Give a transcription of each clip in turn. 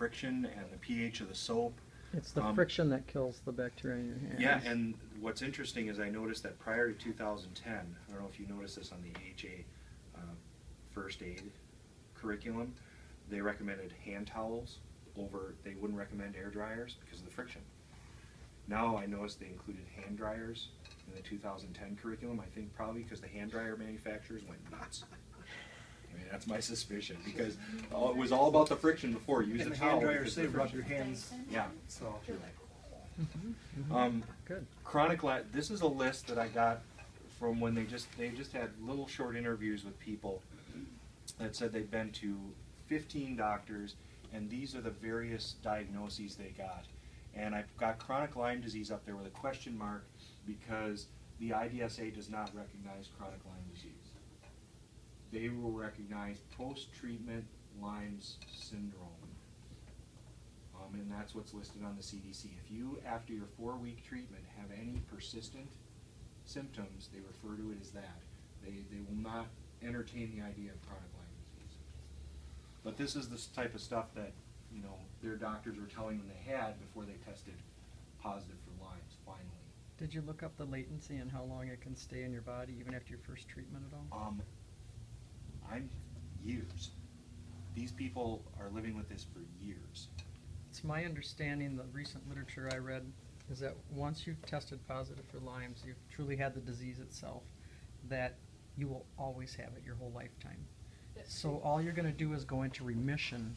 friction and the pH of the soap. It's the friction that kills the bacteria in your hands. Yeah, and what's interesting is I noticed that prior to 2010, I don't know if you noticed this on the HA first aid curriculum, they recommended hand towels over, they wouldn't recommend air dryers because of the friction. Now I noticed they included hand dryers in the 2010 curriculum, I think probably because the hand dryer manufacturers went nuts. I mean, that's my suspicion, because it was all about the friction before. Use and a the towel. hand dryers, they rub your hands. Yeah. So. Good. This is a list that I got from when they just had little short interviews with people that said they'd been to 15 doctors, and these are the various diagnoses they got. And I've got chronic Lyme disease up there with a question mark because the IDSA does not recognize chronic Lyme disease. They will recognize post-treatment Lyme's syndrome. And that's what's listed on the CDC. If you, after your 4-week treatment, have any persistent symptoms, they refer to it as that. They will not entertain the idea of chronic Lyme disease. But this is the type of stuff that, you know, their doctors were telling them they had before they tested positive for Lyme's, finally. Did you look up the latency and how long it can stay in your body even after your first treatment at all? I'm years. These people are living with this for years. It's my understanding, the recent literature I read, is that once you've tested positive for Lyme's, you've truly had the disease itself, that you will always have it your whole lifetime. So all you're going to do is go into remission.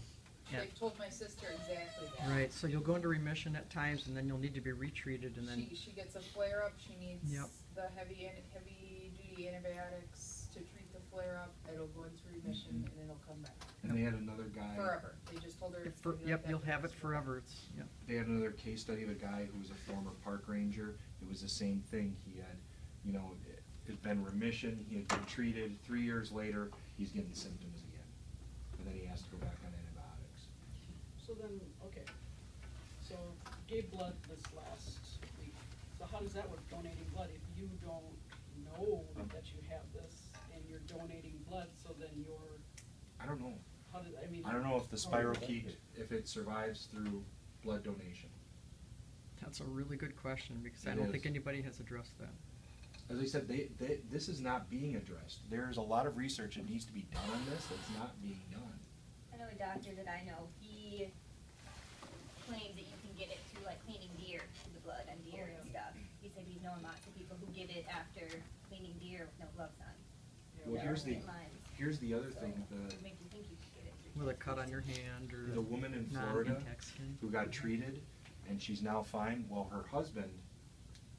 They told my sister exactly that. Right, so you'll go into remission at times, and then you'll need to be retreated, and then She gets a flare-up, she needs Yep. the heavy-duty antibiotics to treat the flare-up, it'll go into remission, and it'll come back. And they had another guy. Forever. They just told her it's gonna be like yep, that you'll for have the it rest of her life. forever. It's yep. They had another case study of a guy who was a former park ranger. It was the same thing. He had, you know, it had been remission. He had been treated. 3 years later, he's getting symptoms again. And then he has to go back on antibiotics. So then, okay, so gave blood this last week. So how does that work, donating blood? If you don't know that you have this and you're donating blood, so then you're, I don't know. how did, I mean. I don't know if the spirochete, if it survives through blood donation. That's a really good question because I It don't is. think anybody has addressed that. As I said, this is not being addressed. There's a lot of research that needs to be done on this that's not being done. I know a doctor that I know, he claims that you can get it through like cleaning deer, through the blood on deer and stuff. He said he's known lots of people who get it after cleaning deer with no gloves on. Well, here's the other thing. It makes you think you can get it through. With a cut on your hand or The woman in Florida non-intact skin. who got treated and she's now fine. Well, her husband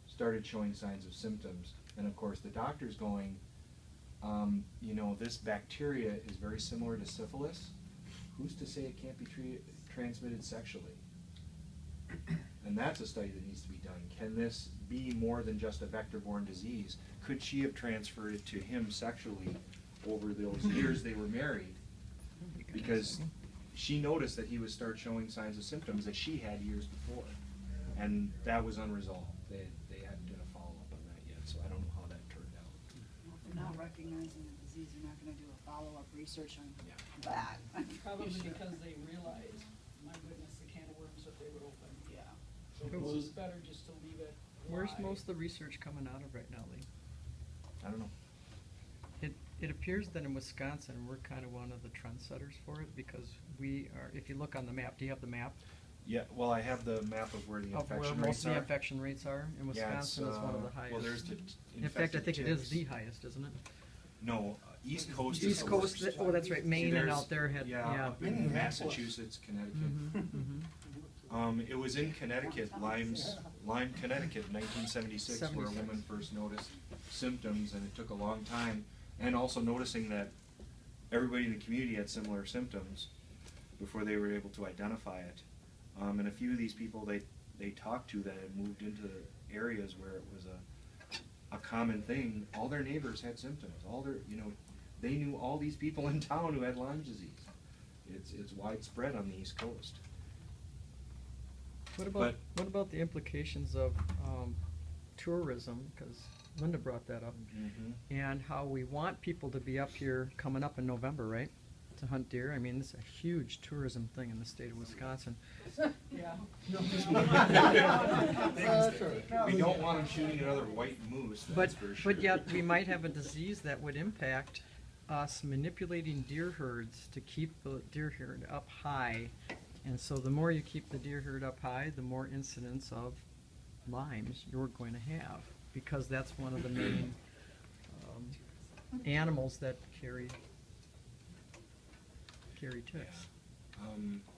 started showing signs of symptoms, and of course the doctor's going, you know, this bacteria is very similar to syphilis. Who's to say it can't be transmitted sexually? And that's a study that needs to be done. Can this be more than just a vector-borne disease? Could she have transferred it to him sexually over those years they were married? Because she noticed that he would start showing signs of symptoms that she had years before, and that was unresolved. They hadn't done a follow-up on that yet, so I don't know how that turned out. Well, if they're not recognizing the disease, they're not gonna do a follow-up research on Yeah. that. Probably because they realize, my goodness, the can of worms that they would open. Yeah. So it's better just to leave it. Where's lie. most of the research coming out of right now, Lee? I don't know. It appears that in Wisconsin, we're kind of one of the trendsetters for it because we are, if you look on the map, do you have the map? Yeah, well, I have the map of where the Of where infection most rates of the are. infection rates are, and Yeah, Wisconsin is one of the highest. Well, there's the In fact, I infected think it is ticks. the highest, isn't it? No, East Coast is East the Coast, worst. oh, that's right, See, Maine and there's- out there had, yeah. Up in Massachusetts, Connecticut. Mhm. It was in Connecticut, Lyme, Connecticut, in 1976, where a 76. woman first noticed symptoms, and it took a long time. And also noticing that everybody in the community had similar symptoms before they were able to identify it. And a few of these people they talked to that had moved into areas where it was a common thing, all their neighbors had symptoms. All their, you know, they knew all these people in town who had Lyme disease. It's widespread on the East Coast. What about the implications of tourism? Because Linda brought that up, Mm-hmm. and how we want people to be up here coming up in November, right? to hunt deer. I mean, it's a huge tourism thing in the state of Wisconsin. Yeah. We don't want them shooting another white moose, But, that's for sure. but yet, we might have a disease that would impact us manipulating deer herds to keep the deer herd up high. And so the more you keep the deer herd up high, the more incidence of Lymes you're going to have, because that's one of the main animals that carry ticks.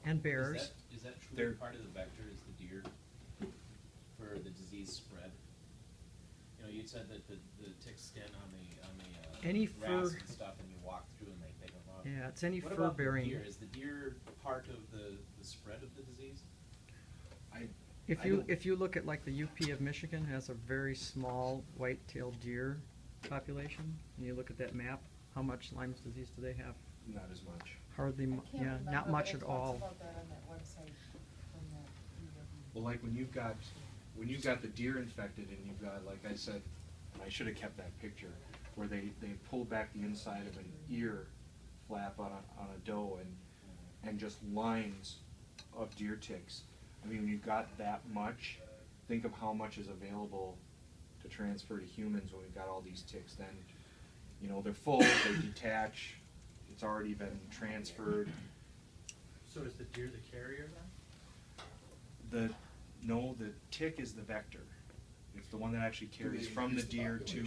And bears. Is that truly They're- part of the vector, is the deer, for the disease spread? You know, you said that the ticks stand on the Any grass fur- and stuff, and you walk through and they pick them up. Yeah, it's any What about the fur-bearing. deer? Is the deer part of the spread of the disease? If I you, don't- if you look at like the UP of Michigan has a very small white-tailed deer population, and you look at that map, how much Lyme's disease do they have? Not as much. Hardly, I mu- can't yeah, remember, not but much it at talks all. about that on that website from that. Well, like when you've got the deer infected and you've got, like I said, and I should have kept that picture, where they pulled back the inside of an ear flap on a doe and just lines of deer ticks. I mean, when you've got that much, think of how much is available to transfer to humans when we've got all these ticks. Then, you know, they're full, they detach, it's already been transferred. So is the deer the carrier then? No, the tick is the vector. It's the one that actually carries from the deer to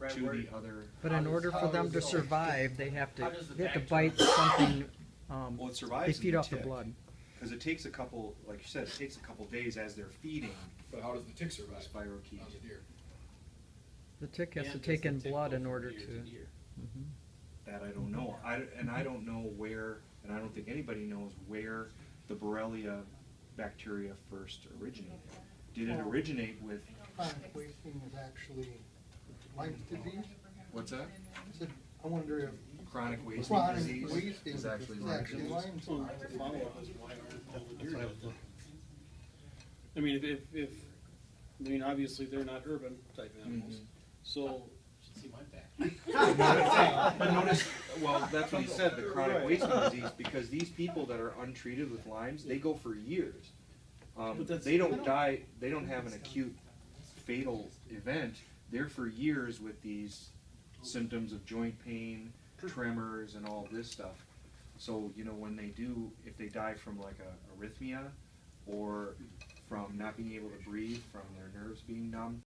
the other. But in order for them to survive, they have How to, does the they have to bacteria- bite something, Well, it they survives in feed the off the tick. blood. Because it takes a couple, like you said, it takes a couple days as they're feeding. But how does the tick survive Spirochetes. on the deer? The tick has And to does take the in tick blood go in from order deer to. deer? Mhm. That I don't know. I don't know where, and I don't think anybody knows where the Borrelia bacteria first originated. Did it originate with, Chronic wasting is actually Lyme's disease. what's that? I said, I wonder if Chronic wasting chronic disease wasting is actually is Lyme's actually disease. Lyme's. Well, the follow-up is why aren't all the deer doing that? I mean, if, I mean, obviously, they're not urban type animals, so. Should see my back. But notice, well, that's what he said, the chronic wasting disease, because these people that are untreated with Lyme's, they go for years. But that's- They don't die, they don't have an acute fatal event, they're for years with these symptoms of joint pain, tremors, and all this stuff. So, you know, when they do, if they die from like a arrhythmia, or from not being able to breathe, from their nerves being numb,